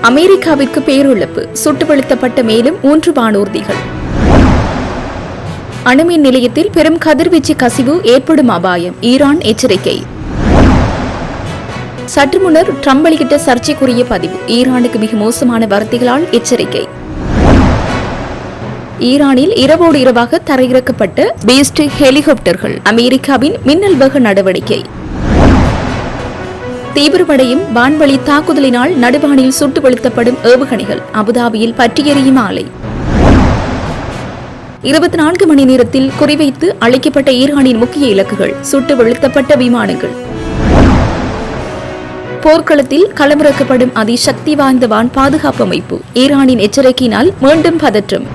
அமெரிக்காவிற்கு பேரிழப்பு, சுட்டு வீழ்த்தப்பட்ட மேலும் 3 வானூர்திகள். அணுமின் நிலையத்தில் பெரும் கதிர்வீச்சு கசிவு ஏற்படும் அபாயம், ஈரான் எச்சரிக்கை. சற்று முன்னர் ட்ரம்ப் வெளியிட்ட சர்ச்சைக்குரிய பதிவு, ஈரானுக்கு மிக மோசமான வார்த்தைகளால் எச்சரிக்கை. ஈரானில் இரவோடு இரவாக தரையிறக்கப்பட்ட பீஸ்ட் ஹெலிகாப்டர்கள், அமெரிக்காவின் மின்னல் வேக நடவடிக்கை. தீவிரமடையும் வான்வழி தாக்குதலினால் நடுவானில் சுட்டு வீழ்த்தப்படும் ஏவுகணைகள், அபுதாபியில் பற்றியெறியும் ஆலை. 24 மணி நேரத்தில் குறிவைத்து அளிக்கப்பட்ட ஈரானின் முக்கிய இலக்குகள், சுட்டு வீழ்த்தப்பட்ட விமானங்கள். போர்க்களத்தில் களமிறக்கப்படும் அதிசக்தி வாய்ந்த வான் பாதுகாப்பு அமைப்பு, ஈரானின் எச்சரிக்கையினால் மீண்டும் பதற்றம்.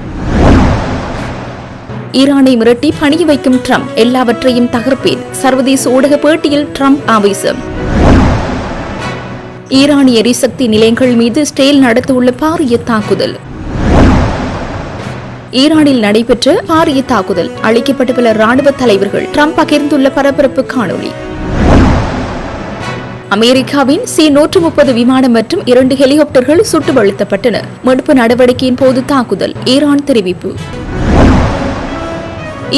ஈரானை மிரட்டி பணிய வைக்கும் ட்ரம்ப், எல்லாவற்றையும் தகர்ப்பேன், சர்வதேச ஊடக பேட்டியில் ட்ரம்ப் ஆவேசம். ஈரானிய எரிசக்தி நிலையங்கள் மீது இஸ்ரேல் நடத்தவுள்ள பாரிய தாக்குதல். ஈரானில் நடைபெற்ற பாரிய தாக்குதல், அளிக்கப்பட்ட பல ராணுவ தலைவர்கள், ட்ரம்ப் பகிர்ந்துள்ள பரபரப்பு காணொளி. அமெரிக்காவின் C-130 விமானம் மற்றும் 2 ஹெலிகாப்டர்கள் சுட்டு வீழ்த்தப்பட்டன. மீட்பு நடவடிக்கையின் போது தாக்குதல், ஈரான் தெரிவிப்பு.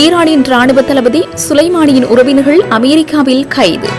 ஈரானின் ராணுவ தளபதி சுலைமானியின் உறவினர்கள் அமெரிக்காவில் கைது.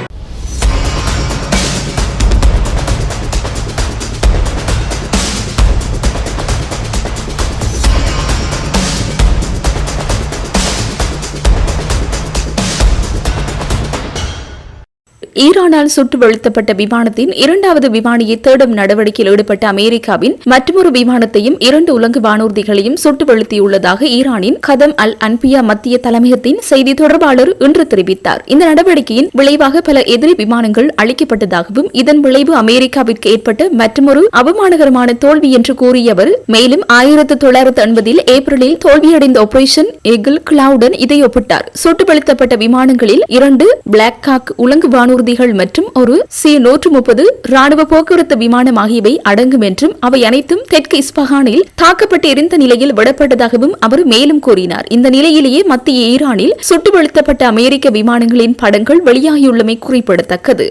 ஈரானால் சுட்டு வீழ்த்தப்பட்ட விமானத்தின் 2வது விமானியை தேடும் நடவடிக்கையில் ஈடுபட்ட அமெரிக்காவின் மற்றொரு விமானத்தையும் 2 உலங்கு வானூர்திகளையும் சுட்டு வீழ்த்தியுள்ளதாக ஈரானின் கதம் அல் அன்பியா மத்திய தலைமையகத்தின் செய்தி தொடர்பாளர் இன்று தெரிவித்தார். இந்த நடவடிக்கையின் விளைவாக பல எதிரி விமானங்கள் அழிக்கப்பட்டதாகவும் இதன் விளைவு அமெரிக்காவிற்கு ஏற்பட்ட மற்றொரு அவமானகரமான தோல்வி என்று கூறிய அவர், மேலும் 1980 ஏப்ரலில் தோல்வியடைந்த ஆபரேஷன் ஈகிள் கிளவுடன் இதை ஒப்பிட்டார். சுட்டு வீழ்த்தப்பட்ட விமானங்களில் 2 பிளாக் காக் உலங்கு வானூர்தி மற்றும் ஒரு C-130 ராணுவ போக்குவரத்து விமானம் ஆகியவை அடங்கும் என்றும் அவை அனைத்தும் தெற்கு இஸ்பஹானில் தாக்கப்பட்டு எரிந்த நிலையில் விடப்பட்டதாகவும் அவர் மேலும் கூறினார். இந்த நிலையிலேயே மத்திய ஈரானில் சுட்டு வீழ்த்தப்பட்ட அமெரிக்க விமானங்களின் படங்கள் வெளியாகியுள்ளமை குறிப்பிடத்தக்கது.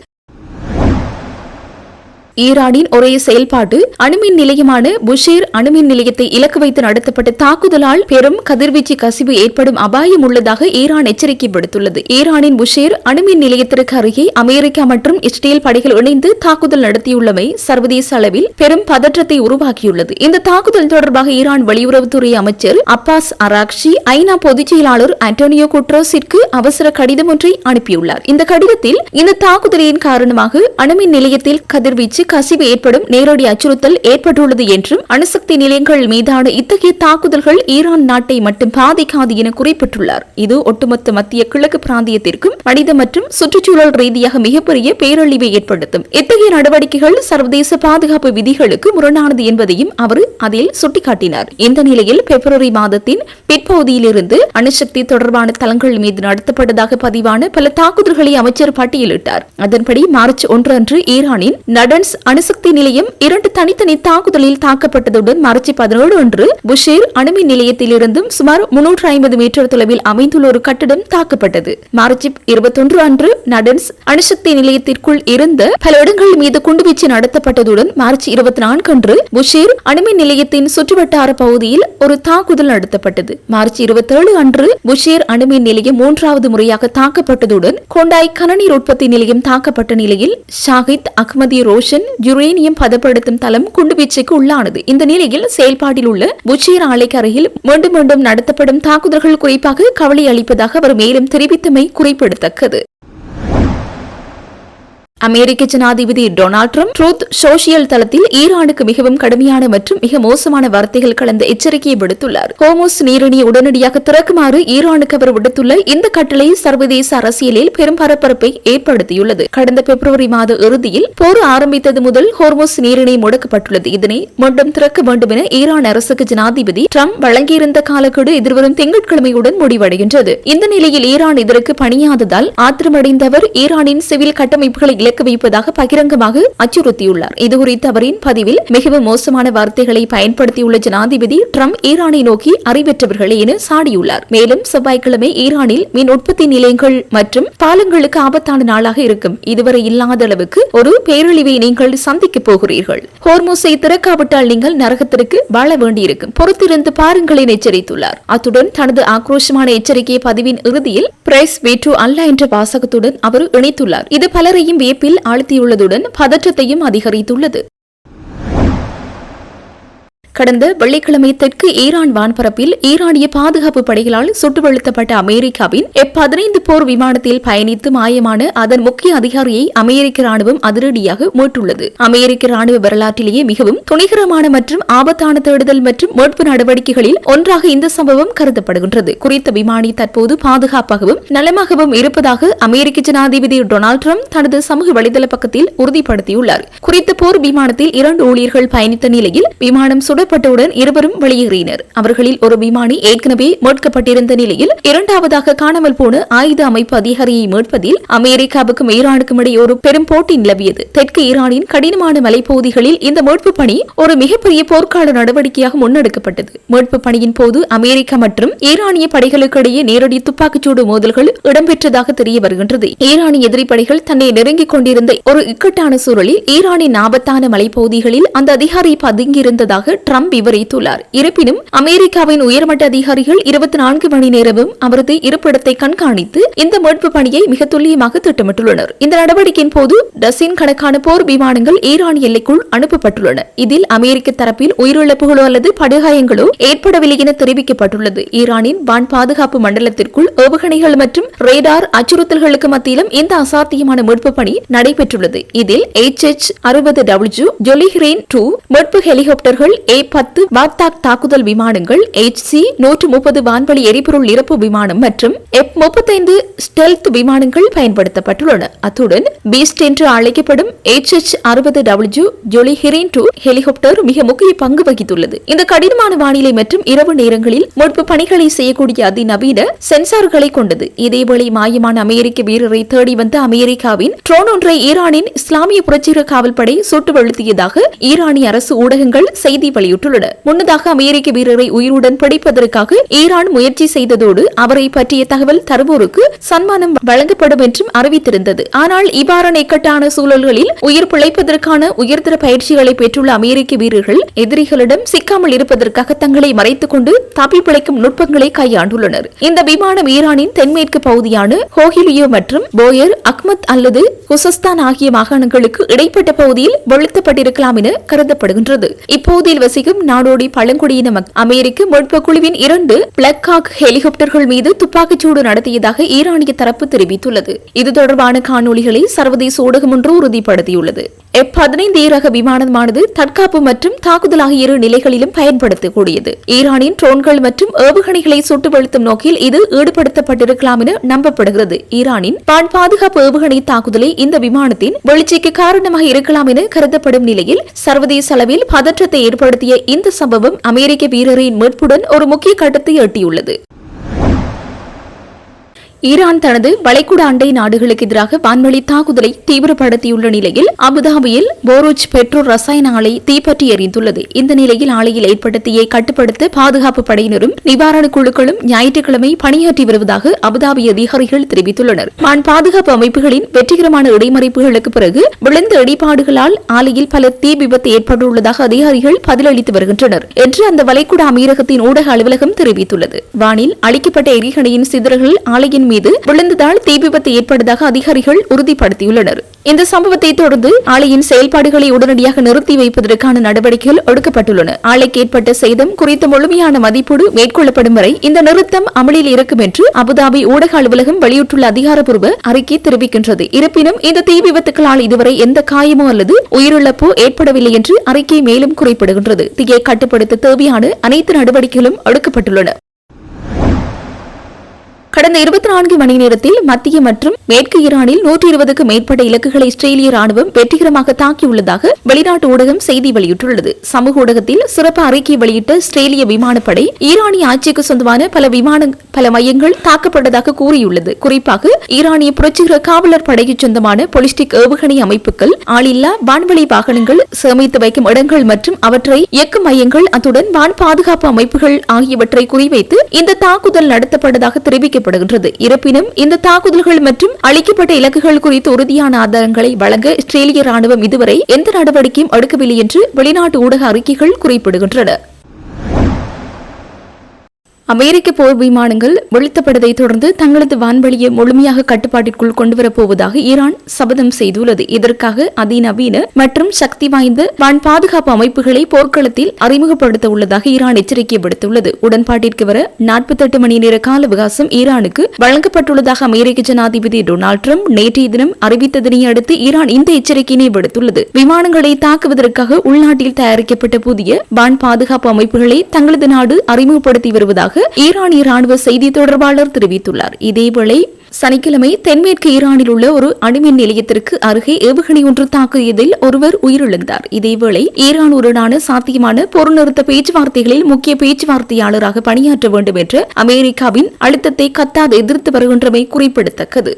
ஈரானின் ஒரே செயல்பாட்டு அணுமின் நிலையமான புஷேர் அணுமின் நிலையத்தை இலக்கு வைத்து நடத்தப்பட்ட தாக்குதலால் பெரும் கதிர்வீச்சு கசிவு ஏற்படும் அபாயம் உள்ளதாக ஈரான் எச்சரிக்கை விடுத்துள்ளது. ஈரானின் புஷேர் அணுமின் நிலையத்திற்கு அருகே அமெரிக்கா மற்றும் இஸ்ரேல் படைகள் இணைந்து தாக்குதல் நடத்தியுள்ளமை சர்வதேச அளவில் பெரும் பதற்றத்தை உருவாக்கியுள்ளது. இந்த தாக்குதல் தொடர்பாக ஈரான் வெளியுறவுத்துறை அமைச்சர் அப்பாஸ் அராக்ஷி ஐநா பொதுச் செயலாளர் ஆண்டோனியோ குட்ரோஸிற்கு அவசர கடிதம் ஒன்றை அனுப்பியுள்ளார். இந்த கடிதத்தில் இந்த தாக்குதலின் காரணமாக அணுமின் நிலையத்தில் கதிர்வீச்சு கசிவு ஏற்படும் நேரடி அச்சுறுத்தல் ஏற்பட்டுள்ளது என்றும் அணுசக்தி நிலையங்கள் மீதான இத்தகைய தாக்குதல்கள் ஈரான் நாட்டை மட்டும் பாதிக்காது என குறிப்பிட்டுள்ளார். இது ஒட்டுமொத்த மத்திய கிழக்கு பிராந்தியத்திற்கும் மனித மற்றும் சுற்றுச்சூழல் ரீதியாக மிகப்பெரிய பேரழிவை ஏற்படுத்தும். இத்தகைய நடவடிக்கைகள் சர்வதேச பாதுகாப்பு விதிகளுக்கு முரணானது என்பதையும் அவர் அதில் சுட்டிக்காட்டினார். இந்த நிலையில் பிப்ரவரி மாதத்தின் பிற்பகுதியிலிருந்து அணுசக்தி தொடர்பான தளங்கள் மீது நடத்தப்பட்டதாக பதிவான பல தாக்குதல்களை அமைச்சர் பட்டியலிட்டார். அதன்படி மார்ச் 1 அன்று ஈரானின் நடன்ஸ் அணுசக்தி நிலையம் 2 தனித்தனி தாக்குதலில் தாக்கப்பட்டதுடன் மார்ச் 17 அன்று புஷேர் அணுமின் நிலையத்திலிருந்தும் சுமார் 350 மீட்டர் தொலைவில் அமைந்துள்ள ஒரு கட்டடம் தாக்கப்பட்டது. மார்ச் 21 அன்று நடன்ஸ் அணுசக்தி நிலையத்திற்குள் இருந்த பல இடங்கள் மீது குண்டுவீச்சு நடத்தப்பட்டதுடன் மார்ச் 24 அன்று புஷேர் அணுமின் நிலையத்தின் சுற்றுவட்டார பகுதியில் ஒரு தாக்குதல் நடத்தப்பட்டது. மார்ச் 27 அன்று புஷேர் அணுமின் நிலையம் 3வது முறையாக தாக்கப்பட்டதுடன் கோண்டாய் கனநீர் உற்பத்தி நிலையம் தாக்கப்பட்ட நிலையில் ஷாஹித் அஹ்மதி ரோஷன் யுரேனியம் பதப்படுத்தும் தளம் குண்டுவீச்சுக்கு உள்ளானது. இந்த நிலையில் செயல்பாட்டில் உள்ள புஷேர் ஆலைக்கு அருகில் மீண்டும் மீண்டும் நடத்தப்படும் தாக்குதல்கள் குறிப்பாக கவலை அளிப்பதாக அவர் மேலும் தெரிவித்தமை குறிப்பிடத்தக்கது. அமெரிக்க ஜனாதிபதி டொனால்ட் ட்ரம்ப் ட்ரூத் சோஷியல் தளத்தில் ஈரானுக்கு மிகவும் கடுமையான மற்றும் மிக மோசமான வார்த்தைகள் கலந்த எச்சரிக்கையை விடுத்துள்ளார். ஹோர்முஸ் நீரிணையை உடனடியாக திறக்குமாறு ஈரானுக்கு அவர் விடுத்துள்ள இந்த கட்டளை சர்வதேச அரசியலில் பெரும் பரபரப்பை ஏற்படுத்தியுள்ளது. கடந்த பிப்ரவரி மாத இறுதியில் போர் ஆரம்பித்தது முதல் ஹோர்முஸ் நீரிணை முடக்கப்பட்டுள்ளது. இதனை மீண்டும் திறக்க வேண்டும் என ஈரான் அரசுக்கு ஜனாதிபதி ட்ரம்ப் வழங்கியிருந்த காலக்கெடு எதிர்வரும் திங்கட்கிழமையுடன் முடிவடைகின்றது. இந்த நிலையில் ஈரான் இதற்கு பணியாததால் ஆத்திரமடைந்த அவர் ஈரானின் சிவில் கட்டமைப்புகளை இலக்கு வைப்பதாக பகிரங்கமாக அச்சுறுத்தியுள்ளார். இதுகுறித்து அவரின் பதிவில் மிகவும் மோசமான வார்த்தைகளை பயன்படுத்தியுள்ள ஜனாதிபதி ட்ரம்ப் ஈரானை நோக்கி அறிவற்றவர்களே என சாடியுள்ளார். மேலும் செவ்வாய்க்கிழமை ஈரானில் மின் உற்பத்தி நிலையங்கள் மற்றும் பாலங்களுக்கு ஆபத்தான நாளாக இருக்கும். இதுவரை இல்லாத அளவுக்கு ஒரு பேரழிவை நீங்கள் சந்திக்கப் போகிறீர்கள். ஹோர்முஸை திறக்காவிட்டால் நீங்கள் நரகத்திற்கு வாழ வேண்டியிருக்கும். பொறுத்திருந்து பாருங்கள் என எச்சரித்துள்ளார். அத்துடன் தனது ஆக்ரோஷமான எச்சரிக்கை பதிவின் இறுதியில் பிரைஸ் வெற்று அல்ல என்ற வாசகத்துடன் அவர் இணைத்துள்ளார். இது பலரையும் வியப்பில் ஆழ்த்தியுள்ளதுடன் பதற்றத்தையும் அதிகரித்துள்ளது. கடந்த வெள்ளிக்கிழமை தெற்கு ஈரான் வான்பரப்பில் ஈரானிய பாதுகாப்பு படைகளால் சுட்டு வீழ்த்தப்பட்ட அமெரிக்காவின் F-15 போர் விமானத்தில் பயணித்து மாயமான அதன் முக்கிய அதிகாரியை அமெரிக்க ராணுவம் அதிரடியாக மீட்டுள்ளது. அமெரிக்க ராணுவ வரலாற்றிலேயே மிகவும் துணிகரமான மற்றும் ஆபத்தான தேடுதல் மற்றும் மீட்பு நடவடிக்கைகளில் ஒன்றாக இந்த சம்பவம் கருதப்படுகின்றது. குறித்த விமானி தற்போது பாதுகாப்பாகவும் நலமாகவும் இருப்பதாக அமெரிக்க ஜனாதிபதி டொனால்டு டிரம்ப் தனது சமூக வலைதள பக்கத்தில் உறுதிப்படுத்தியுள்ளார். குறித்த போர் விமானத்தில் 2 ஊழியர்கள் பயணித்த நிலையில் விமானம் சுடப்பட்டவுடன் இருவரும் வெளியேறினர். அவர்களில் ஒரு விமானி ஏற்கனவே மீட்கப்பட்டிருந்த நிலையில் இரண்டாவதாக காணாமல் போன ஆயுத அமைப்பு அதிகாரியை மீட்பதில் அமெரிக்காவுக்கும் ஈரானுக்கும் இடையே ஒரு பெரும் போட்டி நிலவியது. தெற்கு ஈரானின் கடினமான மலைப்பகுதிகளில் இந்த மீட்பு பணி ஒரு மிகப்பெரிய போர்க்கால நடவடிக்கையாக முன்னெடுக்கப்பட்டது. மீட்பு பணியின் போது அமெரிக்கா மற்றும் ஈரானிய படைகளுக்கு இடையே நேரடி துப்பாக்கிச்சூடு மோதல்கள் இடம்பெற்றதாக தெரிய வருகின்றது. ஈரானிய எதிரி படைகள் தன்னை நெருங்கிக் கொண்டிருந்த ஒரு இக்கட்டான சூழலில் ஈரானின் ஆபத்தான மலைப்பகுதிகளில் அந்த அதிகாரி பதுங்கியிருந்ததாக ட்ரம்ப் விவரித்துள்ளார். இருப்பினும் அமெரிக்காவின் உயர்மட்ட அதிகாரிகள் 24 மணி நேரமும் அவரது இருப்பிடத்தை கண்காணித்து இந்த மீட்பு பணியை மிக துல்லியமாக திட்டமிட்டுள்ளனர். இந்த நடவடிக்கையின் போது டசின் கணக்கான போர் விமானங்கள் ஈரான் எல்லைக்குள் அனுப்பப்பட்டுள்ளன. இதில் அமெரிக்க தரப்பில் உயிரிழப்புகளோ அல்லது படுகாயங்களோ ஏற்படவில்லை என தெரிவிக்கப்பட்டுள்ளது. ஈரானின் வான் பாதுகாப்பு மண்டலத்திற்குள் ஏவுகணைகள் மற்றும் ரேடார் அச்சுறுத்தல்களுக்கு மத்தியிலும் இந்த அசாத்தியமான மீட்பு பணி நடைபெற்றுள்ளது. இதில் HH-60W ஜொலிஹிரேன் 2 மீட்பு ஹெலிகாப்டர்கள், A-10 பாக்தாக் தாக்குதல் விமானங்கள், HC-130 வான்வழி எரிபொருள் நிரப்பு விமானம் மற்றும் F-35 ஸ்டெல்த் விமானங்கள் பயன்படுத்தப்பட்டுள்ளன. அத்துடன் பீஸ்ட் என்று அழைக்கப்படும் HH-60W ஜொலிஹிரேன் 2 ஹெலிகாப்டர் மிக முக்கிய பங்கு வகித்துள்ளது. இந்த கடினமான வானிலை மற்றும் இரவு நேரங்களில் மீட்பு பணிகளை செய்யக்கூடிய அதிநவீன சென்சார்களை கொண்டது. இதேவேளை மாயமான அமெரிக்க வீரரை தேடி வந்த அமெரிக்காவின் ட்ரோன் ஒன்றை ஈரானின் இஸ்லாமிய புரட்சிகர காவல்படை சுட்டு வீழ்த்தியதாக ஈரானிய அரசு ஊடகங்கள் செய்தி வெளியிட்டுள்ளன. முன்னதாக அமெரிக்க வீரரை உயிருடன் பிடிப்பதற்காக ஈரான் முயற்சி செய்ததோடு அவரை பற்றிய தகவல் தருவோருக்கு சன்மானம் வழங்கப்படும் என்றும் அறிவித்திருந்தது. ஆனால் இவ்வாறான இக்கட்டான சூழல்களில் உயிர் பிழைப்பதற்கான உயர்தர பயிற்சிகளை பெற்றுள்ள அமெரிக்க வீரர்கள் எதிரிகளிடம் சிக்காமல் இருப்பதற்காக தங்களை மறைத்துக் கொண்டு தப்பி பிழைக்கும் நுட்பங்களை கையாண்டுள்ளனர். இந்த விமானம் ஈரானின் தென்மேற்கு பகுதியான ஹோஹிலியோ மற்றும் போயர் அக்மத் அல்லது குசஸ்தான் ஆகிய மாகாணங்களுக்கு இடைப்பட்ட பகுதியில் வெளுத்தப்பட்டிருக்கலாம் என கருதப்படுகின்றது. இப்பகுதியில் வசிக்கும் நாடோடி பழங்குடியின அமெரிக்க மீட்பு குழுவின் 2 பிளாக் ஹாக் ஹெலிகாப்டர்கள் மீது துப்பாக்கிச்சூடு நடத்தியதாக ஈரானிய தரப்பு தெரிவித்துள்ளது. இது தொடர்பான காணொலிகளை சர்வதேச ஊடகம் ஒன்று உறுதிப்படுத்தியுள்ளது. F-15 ரக விமானமானது தற்காப்பு மற்றும் தாக்குதல் ஆகிய 2 நிலைகளிலும் பயன்படுத்தக்கூடியது. ஈரானின் ட்ரோன்கள் மற்றும் ஏவுகணைகளை சுட்டு வீழ்த்தும் நோக்கில் இது ஈடுபடுத்தப்பட்டிருக்கலாம் என நம்பப்படுகிறது. ஈரானின் வான் பாதுகாப்பு ஏவுகணை தாக்குதலை இந்த விமானத்தின் வீழ்ச்சிக்கு காரணமாக இருக்கலாம் என கருதப்படும் நிலையில் சர்வதேச அளவில் பதற்றத்தை ஏற்படுத்திய இந்த சம்பவம் அமெரிக்க வீரரின் மீட்புடன் ஒரு முக்கிய கட்டத்தை எட்டியுள்ளது. ஈரான் தனது வளைகுடா அண்டை நாடுகளுக்கு எதிராக வான்வழி தாக்குதலை தீவிரப்படுத்தியுள்ள நிலையில் அபுதாபியில் போரூஜ் பெட்ரோ ரசாயன ஆலை தீப்பற்றி எரிந்துள்ளது. இந்த நிலையில் ஆலையில் ஏற்பட்ட தீயை கட்டுப்படுத்த பாதுகாப்பு படையினரும் நிவாரண குழுக்களும் ஞாயிற்றுக்கிழமை பணியாற்றி வருவதாக அபுதாபி அதிகாரிகள் தெரிவித்துள்ளனர். வான் பாதுகாப்பு அமைப்புகளின் வெற்றிகரமான இடைமறிப்புகளுக்கு பிறகு விழுந்த இடிபாடுகளால் ஆலையில் பல தீ விபத்து ஏற்பட்டுள்ளதாக அதிகாரிகள் பதிலளித்து வருகின்றனர் என்று அந்த வளைகுடா அமீரகத்தின் ஊடக அலுவலகம் தெரிவித்துள்ளது. வானில் அளிக்கப்பட்ட எரிகணையின் சிதறல்கள் ஆலையின் மீது விழுந்ததால் தீ விபத்து ஏற்பட்டதாக அதிகாரிகள் உறுதிப்படுத்தியுள்ளனர். இந்த சம்பவத்தை தொடர்ந்து ஆலையின் செயல்பாடுகளை உடனடியாக நிறுத்தி வைப்பதற்கான நடவடிக்கைகள் எடுக்கப்பட்டுள்ளன. ஆலைக்கு ஏற்பட்ட சேதம் குறித்த முழுமையான மதிப்பீடு மேற்கொள்ளப்படும் வரை இந்த நிறுத்தம் அமலில் இருக்கும் என்று அபுதாபி ஊடக அலுவலகம் வெளியிட்டுள்ள அதிகாரப்பூர்வ அறிக்கை தெரிவிக்கின்றது. இருப்பினும் இந்த தீ விபத்துகளால் இதுவரை எந்த காயமோ அல்லது உயிரிழப்போ ஏற்படவில்லை என்று அறிக்கை மேலும் குறிப்பிடுகின்றது. தீயை கட்டுப்படுத்த தேவையான அனைத்து நடவடிக்கைகளும் எடுக்கப்பட்டுள்ளன. கடந்த 24 மணி நேரத்தில் மத்திய மற்றும் மேற்கு ஈரானில் 120க்கும் மேற்பட்ட இலக்குகளை இஸ்ரேலிய ராணுவம் வெற்றிகரமாக தாக்கியுள்ளதாக வெளிநாட்டு ஊடகம் செய்தி வெளியிட்டுள்ளது. சமூக ஊடகத்தில் சிறப்பு அறிக்கை வெளியிட்ட இஸ்ரேலிய விமானப்படை ஈரானிய ஆட்சிக்கு சொந்தமான பல மையங்கள் தாக்கப்பட்டதாக கூறியுள்ளது. குறிப்பாக ஈரானிய புரட்சிகர காவலர் படைக்கு சொந்தமான பொலிஸ்டிக் ஏவுகணை அமைப்புகள், ஆளில்லா வான்வெளி வாகனங்கள், சேமித்து வைக்கும் இடங்கள் மற்றும் அவற்றை இயக்கும் மையங்கள், அத்துடன் வான் பாதுகாப்பு அமைப்புகள் ஆகியவற்றை குறிவைத்து இந்த தாக்குதல் நடத்தப்பட்டதாக தெரிவிக்கப்படுகின்றது. இருப்பினும் இந்த தாக்குதல்கள் மற்றும் அளிக்கப்பட்ட இலக்குகள் குறித்து உறுதியான ஆதாரங்களை வழங்க இஸ்ரேலிய ராணுவம் இதுவரை எந்த நடவடிக்கையும் எடுக்கவில்லை என்று வெளிநாட்டு ஊடக அறிக்கைகள் குறிப்பிடுகின்றன. அமெரிக்க போர் விமானங்கள் வீழ்த்தப்பட்டதை தொடர்ந்து தங்களது வான்வெளியை முழுமையாக கட்டுப்பாட்டிற்குள் கொண்டுவரப்போவதாக ஈரான் சபதம் செய்துள்ளது. இதற்காக அதிநவீன மற்றும் சக்தி வாய்ந்த வான் பாதுகாப்பு அமைப்புகளை போர்க்களத்தில் அறிமுகப்படுத்த உள்ளதாக ஈரான் எச்சரிக்கை விடுத்துள்ளது. உடன்பாட்டிற்கு வர 48 மணி நேர கால அவகாசம் ஈரானுக்கு வழங்கப்பட்டுள்ளதாக அமெரிக்க ஜனாதிபதி டொனால்டு டிரம்ப் நேற்றைய தினம் அறிவித்ததனை அடுத்து ஈரான் இந்த எச்சரிக்கையினை விடுத்துள்ளது. விமானங்களை தாக்குவதற்காக உள்நாட்டில் தயாரிக்கப்பட்ட புதிய வான் பாதுகாப்பு அமைப்புகளை தங்களது நாடு அறிமுகப்படுத்தி வருவதாக ஈரானிய ராணுவ செய்தி தொடர்பாளர் தெரிவித்துள்ளார். இதேவேளை சனிக்கிழமை தென்மேற்கு ஈரானில் உள்ள ஒரு அணுமின் நிலையத்திற்கு அருகே ஏவுகணை ஒன்று தாக்கியதில் ஒருவர் உயிரிழந்தார். இதேவேளை ஈரானுடனான சாத்தியமான போர் நிறுத்த பேச்சுவார்த்தைகளில் முக்கிய பேச்சுவார்த்தையாளராக பணியாற்ற வேண்டும் என்ற அமெரிக்காவின் அழுத்தத்தை கத்தார் எதிர்த்து வருகின்றமை குறிப்பிடத்தக்கது.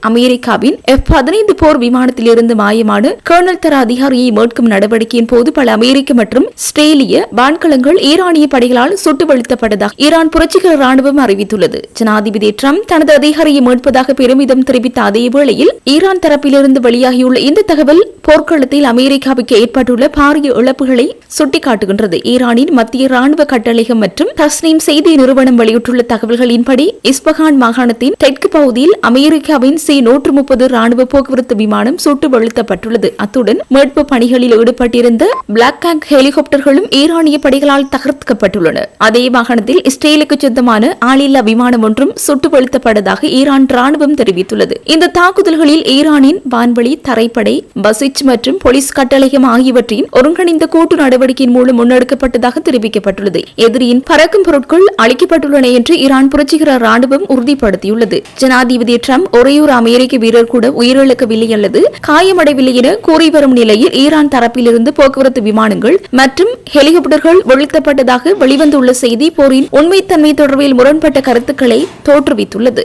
அமெரிக்காவின் F-15 போர் விமானத்திலிருந்து மாயமான கர்னல் தர அதிகாரியை மீட்கும் நடவடிக்கையின் போது பல அமெரிக்க மற்றும் இஸ்ரேலிய வான்கலங்கள் ஈரானிய படைகளால் சுட்டு வீழ்த்தப்பட்டதாக ஈரான் புரட்சிகர ராணுவம் அறிவித்துள்ளது. ஜனாதிபதி டிரம்ப் தனது அதிகாரியை மீட்பதாக பெருமிதம் தெரிவித்த அதே வேளையில் ஈரான் தரப்பிலிருந்து வெளியாகியுள்ள இந்த தகவல் போர்க்களத்தில் அமெரிக்காவுக்கு ஏற்பட்டுள்ள பாரிய இழப்புகளை சுட்டிக்காட்டுகின்றது. ஈரானின் மத்திய ராணுவ கட்டளையம் மற்றும் தஸ்னீம் செய்தி நிறுவனம் வெளியிட்டுள்ள தகவல்களின்படி இஸ்பஹான் மாகாணத்தின் தெற்கு பகுதியில் அமெரிக்காவின் C-130 ராணுவ போக்குவரத்து விமானம் சுட்டு வீழ்த்தப்பட்டுள்ளது. அத்துடன் மீட்பு பணிகளில் ஈடுபட்டிருந்த பிளாக் காக் ஹெலிகாப்டர்களும் ஈரானிய படைகளால் தகர்க்கப்பட்டுள்ளன. அதே வாகனத்தில் இஸ்ரேலுக்கு சொந்தமான ஆளில்லா விமானம் ஒன்றும் சுட்டு வீழ்த்தப்பட்டதாக ஈரான் ராணுவம் தெரிவித்துள்ளது. இந்த தாக்குதல்களில் ஈரானின் வான்வெளி, தரைப்படை, பசிச் மற்றும் போலீஸ் கட்டளையம் ஆகியவற்றின் ஒருங்கிணைந்த கூட்டு நடவடிக்கையின் மூலம் முன்னெடுக்கப்பட்டதாக தெரிவிக்கப்பட்டுள்ளது. எதிரியின் பறக்கும் பொருட்கள் அளிக்கப்பட்டுள்ளன என்று ஈரான் புரட்சிகர ராணுவம் உறுதிப்படுத்தியுள்ளது. ஜனாதிபதி டிரம்ப் ஒரேயொரு அமெரிக்க வீரர் கூட உயிரிழக்கவில்லை அல்லது காயமடையவில்லை என கூறி வரும் நிலையில் ஈரான் தரப்பிலிருந்து போக்குவரத்து விமானங்கள் மற்றும் ஹெலிகாப்டர்கள் வீழ்த்தப்பட்டதாக வெளிவந்துள்ள செய்தி போரின் உண்மைத்தன்மை தொடர்பில் முரண்பட்ட கருத்துக்களை தோற்றுவித்துள்ளது.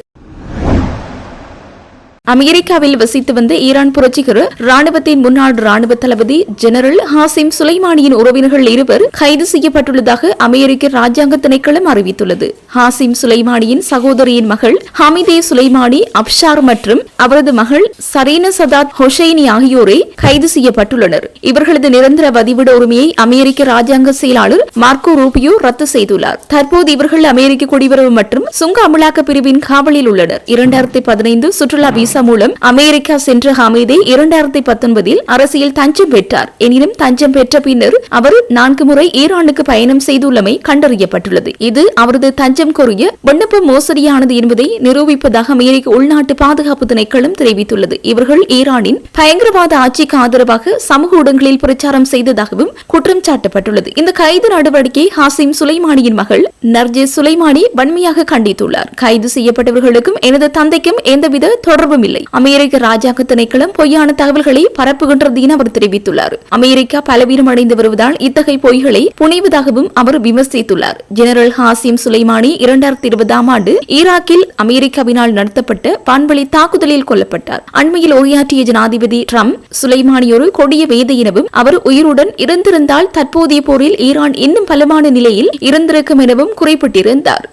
அமெரிக்காவில் வசித்து வந்த ஈரான் புரட்சிகர ராணுவத்தின் முன்னாள் ராணுவ தளபதி ஜெனரல் ஹாசிம் சுலைமானியின் உறவினர்கள் இருவர் கைது செய்யப்பட்டுள்ளதாக அமெரிக்க ராஜாங்க திணைக்களம் அறிவித்துள்ளது. ஹாசிம் சுலைமானியின் சகோதரியின் மகள் ஹமிதே சுலைமானி அப்ஷார் மற்றும் அவரது மகள் சரீன சதாத் ஹொசைனி ஆகியோரே கைது செய்யப்பட்டுள்ளனர். இவர்களது நிரந்தர வதிவிட உரிமையை அமெரிக்க ராஜாங்க செயலாளர் மார்க்கோ ரூபியோ ரத்து செய்துள்ளார். தற்போது இவர்கள் அமெரிக்க குடிவரவு மற்றும் சுங்க அமலாக்க பிரிவின் காவலில் உள்ளனர். 2015 சுற்றுலா மூலம் அமெரிக்கா சென்ற ஹமீதே 2019 அரசியல் தஞ்சம் பெற்றார். எனினும் தஞ்சம் பெற்ற பின்னர் அவர் 4 முறை ஈரானுக்கு பயணம் செய்துள்ளமை கண்டறியப்பட்டுள்ளது. இது அவரது தஞ்சம் கோரிய விண்ணப்ப மோசடியானது என்பதை நிரூபிப்பதாக அமெரிக்க உள்நாட்டு பாதுகாப்பு திணைக்களம் தெரிவித்துள்ளது. இவர்கள் ஈரானின் பயங்கரவாத ஆட்சிக்கு ஆதரவாக சமூக ஊடகங்களில் பிரச்சாரம் செய்ததாகவும் குற்றம் சாட்டப்பட்டுள்ளது. இந்த கைது நடவடிக்கை ஹாசிம் சுலைமானியின் மகள் நர்ஜிஸ் சுலைமானி வன்மையாக கண்டித்துள்ளார். கைது செய்யப்பட்டவர்களுக்கும் எனது தந்தைக்கும் எந்தவித தொடர்பும் இல்லை. அமெரிக்க ராஜாங்க திணைக்களம் பொய்யான தகவல்களை பரப்புகின்றது என அவர் தெரிவித்துள்ளார். அமெரிக்கா பலவீனம் அடைந்து வருவதால் இத்தகைய பொய்களை புனைவதாகவும் அவர் விமர்சித்துள்ளார். ஜெனரல் ஹாசிம் சுலைமானி 2020 ஆண்டு ஈராக்கில் அமெரிக்காவினால் நடத்தப்பட்ட வான்வெளி தாக்குதலில் கொல்லப்பட்டார். அண்மையில் உரையாற்றிய ஜனாதிபதி டிரம்ப் சுலைமானி ஒரு கொடிய வேதை எனவும் அவர் உயிருடன் இருந்திருந்தால் தற்போதைய போரில் ஈரான் இன்னும் பலமான நிலையில் இருந்திருக்கும் எனவும் குறிப்பிட்டிருந்தார்.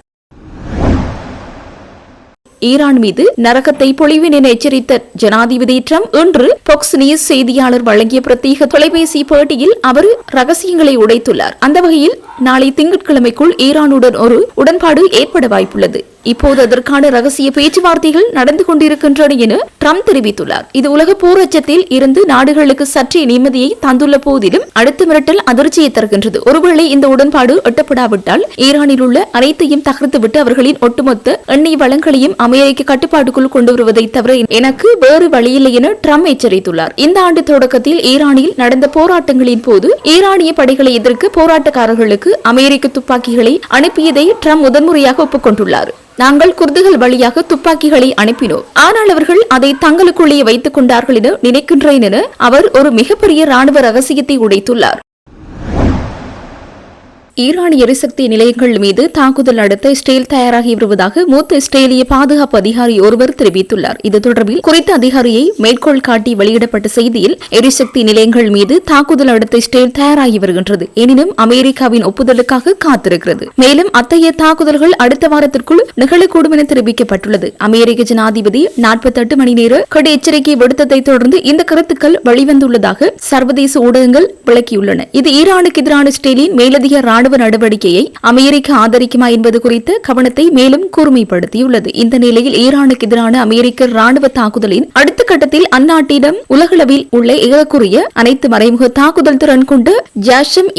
ஈரான் மீது நரகத்தை பொழிவேன் என எச்சரித்த ஜனாதிபதி டிரம்ப் இன்று பாக்ஸ் நியூஸ் செய்தியாளர் வழங்கிய பிரத்யேக தொலைபேசி பேட்டியில் அவர் ரகசியங்களை உடைத்துள்ளார். அந்த வகையில் நாளை திங்கட்கிழமைக்குள் ஈரானுடன் ஒரு உடன்பாடு ஏற்பட வாய்ப்புள்ளது. இப்போது அதற்கான ரகசிய பேச்சுவார்த்தைகள் நடந்து கொண்டிருக்கின்றன என ட்ரம்ப் தெரிவித்துள்ளார். இது உலக போர் அச்சத்தில் இருந்து நாடுகளுக்கு சற்றே நிம்மதியை தந்துள்ள போதிலும் அடுத்த மிரட்டல் அதிர்ச்சியை தருகின்றது. ஒருவேளை இந்த உடன்பாடு எட்டப்படாவிட்டால் ஈரானில் உள்ள அனைத்தையும் தகர்த்துவிட்டு அவர்களின் ஒட்டுமொத்த எண்ணெய் வளங்களையும் அமெரிக்க கட்டுப்பாட்டுக்குள் கொண்டு வருவதை தவிர எனக்கு வேறு வழியில்லை என ட்ரம்ப் எச்சரித்துள்ளார். இந்த ஆண்டு தொடக்கத்தில் ஈரானில் நடந்த போராட்டங்களின் போது ஈரானிய படைகளை எதிர்க்க போராட்டக்காரர்களுக்கு அமெரிக்க துப்பாக்கிகளை அனுப்பியதை ட்ரம்ப் முதன்முறையாக ஒப்புக்கொண்டுள்ளார். நாங்கள் குர்துகள் வழியாக துப்பாக்கிகளை அனுப்பினோம், ஆனால் அவர்கள் அதை தங்களுக்குள்ளேயே வைத்துக் கொண்டார்கள் என நினைக்கின்றேன் என அவர் ஒரு மிகப்பெரிய ராணுவ ரகசியத்தை உடைத்துள்ளார். ஈரானிய எரிசக்தி நிலையங்கள் மீது தாக்குதல் நடத்த இஸ்ரேல் தயாராகி வருவதாக மூத்த இஸ்ரேலிய பாதுகாப்பு அதிகாரி ஒருவர் தெரிவித்துள்ளார். இது தொடர்பில் குறித்த அதிகாரியை மேற்கோள் காட்டி வெளியிடப்பட்ட செய்தியில் எரிசக்தி நிலையங்கள் மீது தாக்குதல் நடத்த இஸ்ரேல் தயாராகி வருகின்றது, எனினும் அமெரிக்காவின் ஒப்புதலுக்காக காத்திருக்கிறது. மேலும் அத்தகைய தாக்குதல்கள் அடுத்த வாரத்திற்குள் நிகழக்கூடும் என தெரிவிக்கப்பட்டுள்ளது. அமெரிக்க ஜனாதிபதி 48 மணி நேர கடும் எச்சரிக்கை விடுத்ததை தொடர்ந்து இந்த கருத்துக்கள் வெளிவந்துள்ளதாக சர்வதேச ஊடகங்கள் விளக்கியுள்ளன. இது ஈரானுக்கு எதிரான இஸ்ரேலின் மேலதிக ராணுவ நடவடிக்கையை அமெரிக்கா ஆதரிக்குமா என்பது குறித்த கவனத்தை மேலும் கூர்மைப்படுத்தியுள்ளது. இந்த நிலையில் ஈரானுக்கு எதிரான அமெரிக்க ராணுவ தாக்குதலின் அடுத்த கட்டத்தில் அந்நாட்டிடம் உலகளவில் உள்ள ஏறக்குறைய அனைத்து மறைமுக தாக்குதல் திறன் கொண்ட ஜாஷம்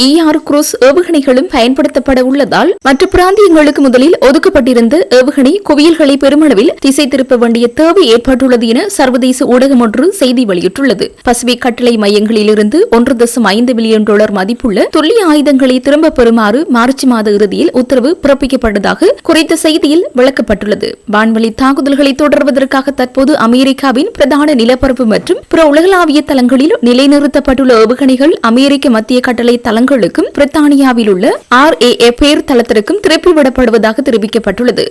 குரூஸ் ஏவுகணைகளும் பயன்படுத்தப்பட உள்ளதால் மற்ற பிராந்தியங்களுக்கு முதலில் ஒதுக்கப்பட்டிருந்த ஏவுகணை குவியல்களை பெருமளவில் திசை திருப்ப வேண்டிய தேவை ஏற்பட்டுள்ளது என சர்வதேச ஊடகம் ஒன்று செய்தி வெளியிட்டுள்ளது. பசிபிக் கட்டளை மையங்களில் இருந்து $1.5 பில்லியன் மதிப்புள்ள துல்லிய ஆயுதங்களை திரும்ப பெறுமாறு மார்ச் மாத இறுதியில் உத்தரவு பிறப்பிக்கப்பட்டதாக குறித்த செய்தியில் விளக்கப்பட்டுள்ளது. வான்வழி தாக்குதல்களை தொடர்வதற்காக தற்போது அமெரிக்காவின் பிரதான நிலப்பரப்பு மற்றும் பிற உலகளாவிய தளங்களில் நிலைநிறுத்தப்பட்டுள்ள ஏவுகணைகள் அமெரிக்க மத்திய கட்டளை தளங்களுக்கும் பிரித்தானியாவில் உள்ள RAF பேர் தளத்திற்கும் திருப்பிவிடப்படுவதாக தெரிவிக்கப்பட்டுள்ளது.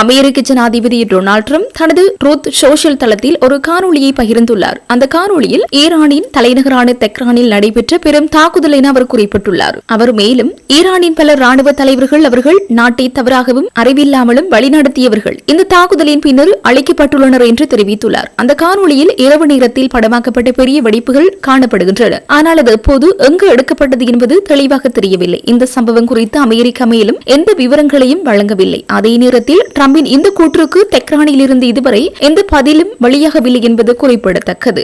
அமெரிக்க ஜனாதிபதி டொனால்ட் ட்ரம்ப் தனது ட்ரூத் சோஷியல் தளத்தில் ஒரு காணொலியை பகிர்ந்துள்ளார். அந்த காணொலியில் ஈரானின் தலைநகரான தெஹ்ரானில் நடைபெற்ற பெரும் தாக்குதல் என அவர் குறிப்பிட்டுள்ளார். அவர் மேலும் ஈரானின் பல ராணுவ தலைவர்கள் அவர்கள் நாட்டை தவறாகவும் அறிவில்லாமலும் வழிநடத்தியவர்கள் இந்த தாக்குதலின் பின்னர் அழைக்கப்பட்டுள்ளனர் என்று தெரிவித்துள்ளார். அந்த காணொலியில் இரவு நேரத்தில் படமாக்கப்பட்ட பெரிய வெடிப்புகள் காணப்படுகின்றன, ஆனால் அது எப்போது எங்கு எடுக்கப்பட்டது என்பது தெளிவாக தெரியவில்லை. இந்த சம்பவம் குறித்து அமெரிக்கா மேலும் எந்த விவரங்களையும் வழங்கவில்லை. அதே நேரத்தில் ட்ரம்பின் இந்த கூற்றுக்கு தெஹ்ரானில் இருந்து இதுவரை எந்த பதிலும் வெளியாகவில்லை என்பது குறிப்பிடத்தக்கது.